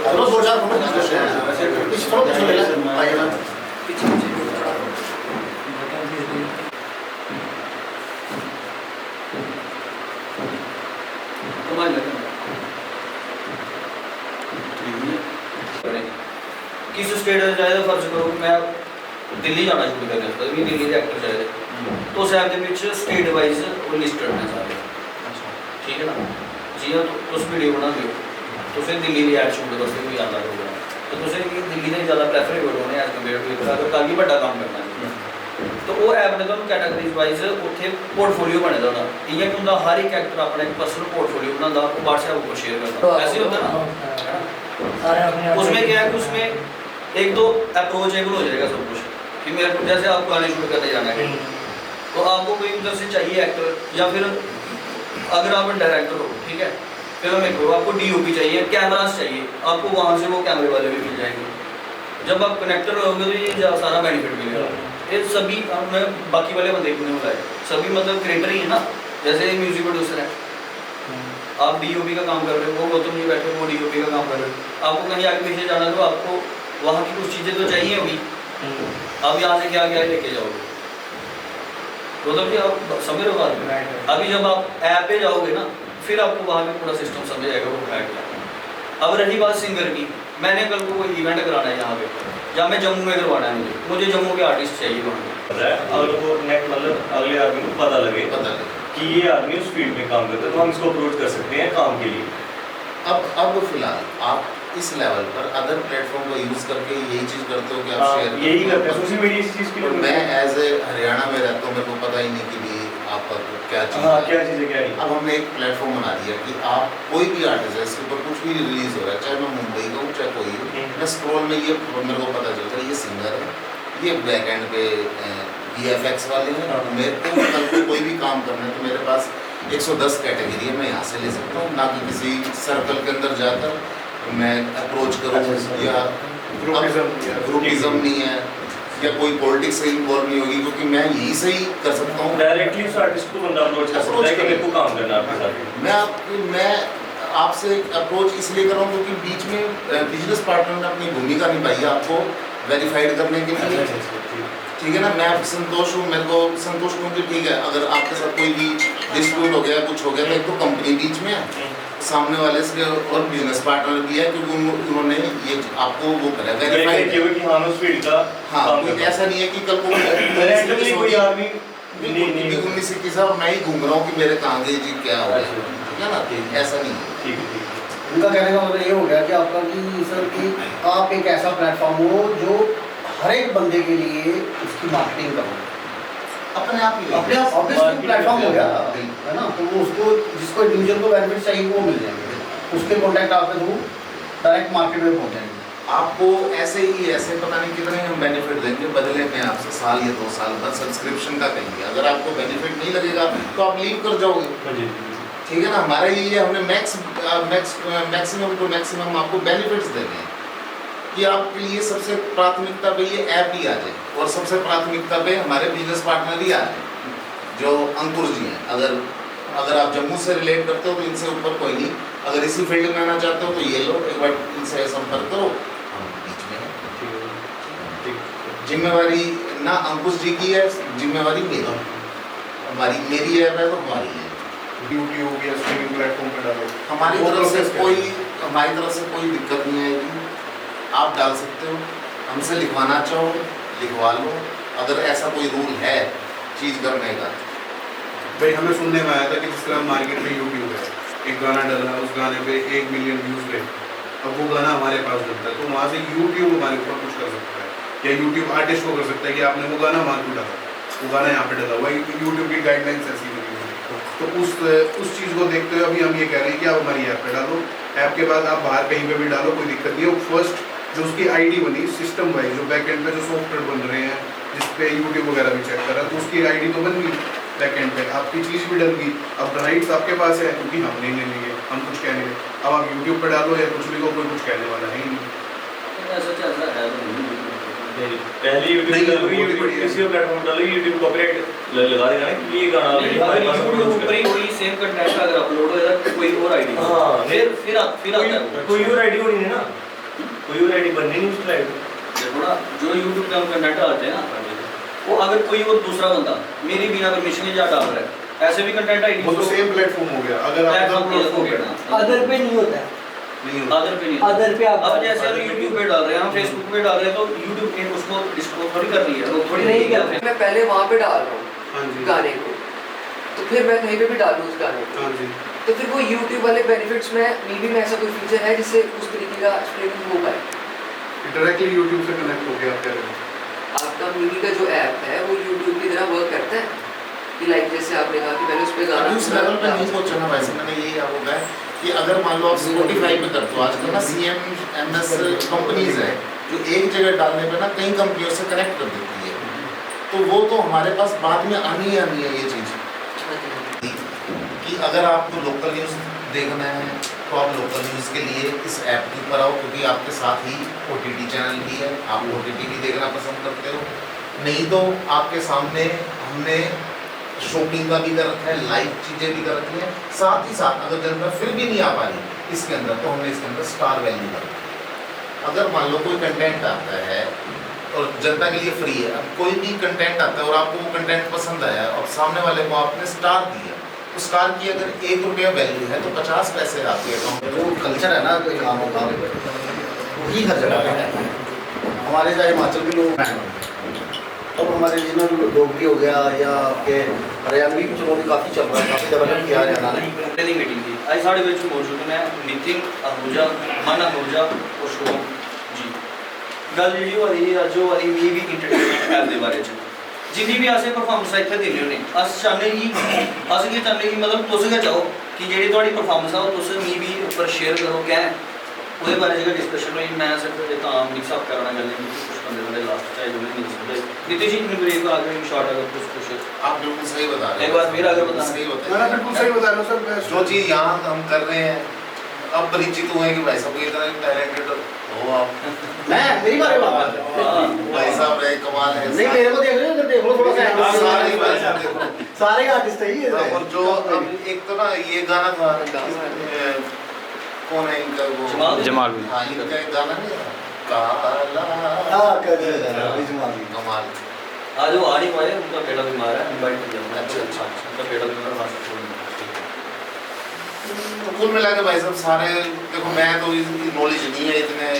चलो 2-4 फोटो खींच लेते हैं, पीछे फोटो खींच लेते हैं, आइए ना पीछे पीछे कमाल लगा किस स्टेट में जाए फर्ज करो कि मैं दिल्ली जाना शुरू कर दिया भी दिल्ली के एक्टर चाहिए तो उस ऐप के स्टेट वाइज वो लिस्टेड ने सारे ठीक है ना जी हाँ तो तुम वीडियो बना दियो तो फिर दिल्ली की ऐड शूट करते भी आता होगा तो तुम दिल्ली ने ज़्यादा प्रेफरेबल होने एज कम्पेयर टू अगर कल भी बड़ा काम करना है तो वो ऐप ने तुम कैटेगरीज वाइज उत्थे पोर्टफोलियो बने दा होना इ'यां कि उंदा हर एक एक्टर अपना एक पर्सनल पोर्टफोलियो बनाता वो व्हाट्सएप पर शेयर करता ऐसे होता ना उसमें क्या है कि उसमें एक तो अप्रोचेबल हो जाएगा सब कुछ कि मेरे को जैसे आप गाने शूट करने जाना है तो आपको कोई उधर से चाहिए एक्टर या फिर अगर आप डायरेक्टर हो ठीक है फिल्म मेकर हो आपको डीओपी चाहिए कैमरास चाहिए आपको वहाँ से वो कैमरे वाले भी मिल जाएंगे जब आप कनेक्टर होंगे तो ये सारा बेनिफिट मिलेगा ये सभी मैं बाकी वाले बंदे को नहीं बताया सभी मतलब क्रिएटर ही है ना जैसे म्यूजिक प्रोड्यूसर है आप डीओपी का काम कर रहे हो वो गौतम जी बैठे वो डीओपी का काम कर रहे हो आपको कहीं आगे पीछे जाना तो आपको वहाँ की कुछ चीज़ें तो चाहिए होगी आप यहाँ से क्या क्या लेके जाओगे गौतम जी आप समझ रहे हो अभी जब आप ऐप पे जाओगे ना फिर आपको वहाँ पे पूरा सिस्टम समझ आएगा वो है क्या अब रही बात सिंगर की मैंने कल को कोई इवेंट कराना है यहाँ पे या मैं जम्मू में करवाना है मुझे जम्मू के आर्टिस्ट चाहिए वहाँ पे अगर वो नेक्स्ट मतलब अगले आदमी को पता लगे कि ये आदमी उस फील्ड में काम करता है तो हम इसको अप्रोच कर सकते हैं काम के लिए अब फिलहाल आप इस लेवल पर अदर प्लेटफॉर्म को यूज करके यही चीज करते हो कि आप शेयर यही करते हैं सोशल मीडिया इस चीज के लिए मैं एज ए हरियाणा में रहता हूँ मेरे को पता ही नहीं कि भी आपका क्या चीज़ हाँ क्या चीज़ है क्या नहीं अब हमने एक प्लेटफॉर्म बना दिया कि आप कोई भी आर्टिस्ट है इसके ऊपर कुछ भी रिलीज हो रहा है चाहे मैं मुंबई का हूँ चाहे कोई हो मैं स्क्रॉल में ये मेरे को पता चलता है ये सिंगर है ये बैक एंड पे VFX वाले हैं मेरे को कल को कोई भी काम करना है तो मेरे पास 110 कैटेगरी है मैं यहाँ से ले सकता हूँ ना कि किसी सर्कल के अंदर जाकर मैं अप्रोच करूँ या ग्रुपिज्म नहीं है या कोई पॉलिटिक्स से इन्वॉल्व नहीं होगी क्योंकि मैं यही से ही कर सकता हूँ डायरेक्टली उस आर्टिस्ट को बंदा अप्रोच कर सकता है कि मेरे को काम करना है आपके साथ मैं आपसे अप्रोच इसलिए कर रहा हूँ क्योंकि बीच में बिजनेस पार्टनर ने अपनी भूमिका निभाई है आपको वेरीफाइड करने के लिए ठीक है ना मैं संतोष हूँ मेरे को संतोष हूँ कि ठीक है अगर आपके साथ कोई भी डिस्प्यूट हो गया कुछ हो गया तो एक तो कंपनी बीच में है सामने वाले से और बिजनेस पार्टनर भी है क्योंकि उन्होंने ये आपको वो करा वेरीफाइड कि हाँ उस फील्ड का हाँ ऐसा नहीं है कि कल को कोई आदमी नहीं 19-21 और मैं ही घूम रहा हूँ कि मेरे कहाँ गए जी क्या हो गया ठीक है ना ऐसा नहीं है ठीक है उनका कहने का मतलब ये हो गया कि आपका कि सर कि आप एक ऐसा प्लेटफॉर्म हो जो हर एक बंदे के लिए उसकी मार्केटिंग करो अपने आप ऑब्वियसली प्लेटफॉर्म हो गया है ना तो वो उसको जिसको इंडिविजुअल को बेनिफिट चाहिए वो मिल जाएंगे उसके कॉन्टैक्ट आपके थ्रू डायरेक्ट मार्केट में पहुँच जाएंगे आपको ऐसे पता नहीं कितने हम बेनिफिट देंगे बदले में आपसे साल या 2 साल बाद सब्सक्रिप्शन का कहेंगे अगर आपको बेनिफिट नहीं लगेगा तो आप लीव कर जाओगे ठीक है ना हमारा ये हमने मैक्सिमम टू मैक्सिमम आपको बेनिफिट्स देने हैं कि आपके लिए सबसे प्राथमिकता पे ये ऐप ही आ जाए और सबसे प्राथमिकता पे हमारे बिजनेस पार्टनर ही आ जाए जो अंकुर जी हैं अगर आप जम्मू से रिलेट करते हो तो इनसे ऊपर कोई नहीं अगर इसी फील्ड में आना चाहते हो तो ये लो एक बार इनसे संपर्क करो हम बीच में हैं जिम्मेवारी ना अंकुश जी की है जिम्मेवारी मेरी ऐप है तो हमारी है यूट्यूब या स्ट्रीमिंग प्लेटफॉर्म पर डालो हमारी तरफ से कोई दिक्कत नहीं आएगी आप डाल सकते हो हमसे लिखवाना चाहो लिखवा लो अगर ऐसा कोई रूल है चीज़ करने का भाई हमें सुनने में आया था कि जिस तरह मार्केट में यूट्यूब है एक गाना डला उस गाने पे 1 मिलियन व्यूज़ गए अब वो गाना हमारे पास डलता है तो वहाँ से यूट्यूब हमारे ऊपर कुछ कर सकता है या यूट्यूब आर्टिस्ट को कर सकता है कि आपने वो गाना वहाँ क्यों डाला वो गाना यहाँ पे डला हुआ यूट्यूब की गाइडलाइंस ऐसी बनी हुई है तो उस चीज़ को देखते हुए अभी हम ये कह रहे हैं कि आप हमारी ऐप पे डालो ऐप के बाद आप बाहर कहीं पे भी डालो कोई दिक्कत नहीं है फर्स्ट जो उसकी आईडी बनी सिस्टम वाइज जो बैकएंड पे जो सॉफ्टवेयर बन रहे हैं जिस पे यूट्यूब वगैरह भी चेक कर रहा है तो उसकी आईडी तो बन गई बैकएंड पे आपकी चीज़ भी डल गई अब राइट्स आपके पास है क्योंकि हम नहीं लेंगे हम कुछ कहने अब आप यूट्यूब पे डालो या कुछ भी को कोई कुछ कहने वाला है ही नहीं ऐसा चल रहा है पहले यूट्यूब किसी प्लेटफॉर्म डालो यूट्यूब कॉपीराइट लगा देगा ना कि ये गाना अगर यूट्यूब ऊपर ही कोई सेम कंटेंट अगर अपलोड हो जाता है कोई और आईडी हां फिर आता है कोई और आईडी होनी है ना कोई और आईडी बननी नहीं उस स्लाइड में। देखो ना, जो यूट्यूब पे हम कंटेंट डालते हैं ना, वो अगर कोई और दूसरा बंदा मेरी बिना परमिशन के जा डाल रहा है, ऐसे भी कंटेंट आईडी वो तो सेम प्लेटफॉर्म हो गया। अगर आप अदर पे नहीं होता है, नहीं होता। अदर पे नहीं, अदर पे आप अब जैसे हम यूट्यूब पे डाल रहे हैं, हम फेसबुक पे डाल रहे हैं, तो यूट्यूब ने उसको डिस्क्लोज थोड़ी कर रही है, रोक थोड़ी नहीं कर करते। मैं पहले वहाँ पे डाल रहा हूँ हाँ जी, गाने को, तो फिर मैं कहीं पे भी डालूँ उस गाने को, हाँ जी। तो फिर वो YouTube वाले बेनिफिट्स में मे में ऐसा कोई फीचर है जिससे उस तरीके का स्ट्रीमिंग हो पाए। डायरेक्टली यूट्यूब से कनेक्ट हो गया आप कह रहे हो। आपका मीवी का जो ऐप है वो YouTube की तरह वर्क करता है कि लाइक जैसे आपने कहा कि पहले उस पे गाना अभी उस लेवल पे नहीं पहुंचा ना वैसे। मैंने यही आपको कहा है कि अगर मान लो आप स्पॉटिफाई पे करते हो, आजकल ना CMMS कंपनीज है जो एक जगह डालने पे ना कई कंपनियों से कनेक्ट कर देती है, तो वो तो हमारे पास बाद में आनी ही आनी है ये चीज़ कि अगर आपको लोकल न्यूज़ देखना है तो आप लोकल न्यूज़ के लिए इस ऐप के ऊपर आओ, क्योंकि आपके साथ ही OTT चैनल भी है, आप OTT भी देखना पसंद करते हो। नहीं तो आपके सामने हमने शॉपिंग का भी कर रखा है, लाइव चीज़ें भी कर रखी हैं, साथ ही साथ अगर जनता फिर भी नहीं आ पा रही इसके अंदर, तो हमने इसके अंदर स्टार वैल्यू कर रखी है। अगर मान लो कोई कंटेंट आता है और जनता के लिए फ्री है, अब कोई भी कंटेंट आता है और आपको वो कंटेंट पसंद आया और सामने वाले को आपने स्टार दिया, तो स्टार की अगर ₹1 वैल्यू है तो 50 पैसे आपके अकाउंट में। जो कल्चर है ना कोई काम होगा वही हर जगह पे है। हमारे चाहे हिमाचल के लोग हैं, अब हमारे रीजनल डोगरी हो गया या आपके हरियाणवी भी चलो भी काफ़ी चल रहा है, काफ़ी डेवलप किया है हरियाणा पहली मीटिंग थी आज साढ़े बजे मौजूद मैं नितिन आहूजा, मन आहूजा और शुभम जी गल जी हो रही है जो वाली मी भी इंटरटेनमेंट ऐप के बारे में जिन्नी भी असें परफॉर्मेंस इत्थे देने होने अस चाहते कि अस की चाहते कि मतलब तुस गै चाहो कि जेह्ड़ी थुआड़ी परफॉर्मेंस है वो तुस मी भी उप्पर शेयर करो कैं ਉਹਦੇ ਬਾਰੇ ਜਿਹੜਾ डिस्कशन हुई मैं सिर्फ एक आम मिक्स अप करना गल्लें कि कुछ बंदे बंदे लास्ट चाहे जो भी मिल सकते नीतीश जी ने ब्रेक आ गए शॉर्ट अगर कुछ आप बिल्कुल सही बता रहे हैं। एक बार फिर अगर बता सही मैंने बताया, बिल्कुल सही बता रहा हूँ सर। जो चीज़ यहाँ हम कर रहे हैं अब परिचित हुए कि भाई साहब इतना टैलेंटेड हो आप, मैं मेरी बारे में बात कर रहा हूँ। भाई साहब रहे कमाल है। नहीं मेरे को देख रहे हो, इधर देख लो थोड़ा सा सारे ही भाई साहब देखो, सारे आर्टिस्ट है ये और जो अब एक तो ना ये गाना था कौन है इनका वो जमाल हाँ इनका एक गाना नहीं है काला हाँ कर जमाल कमाल। आज वो आ नहीं पाए उनका बेटा बीमार है इनवाइट किया हमने अच्छा, अच्छा, अच्छा। उनका बेटा बीमार है कुल मिला के भाई साहब सारे देखो, मैं तो इसकी नॉलेज नहीं है इतने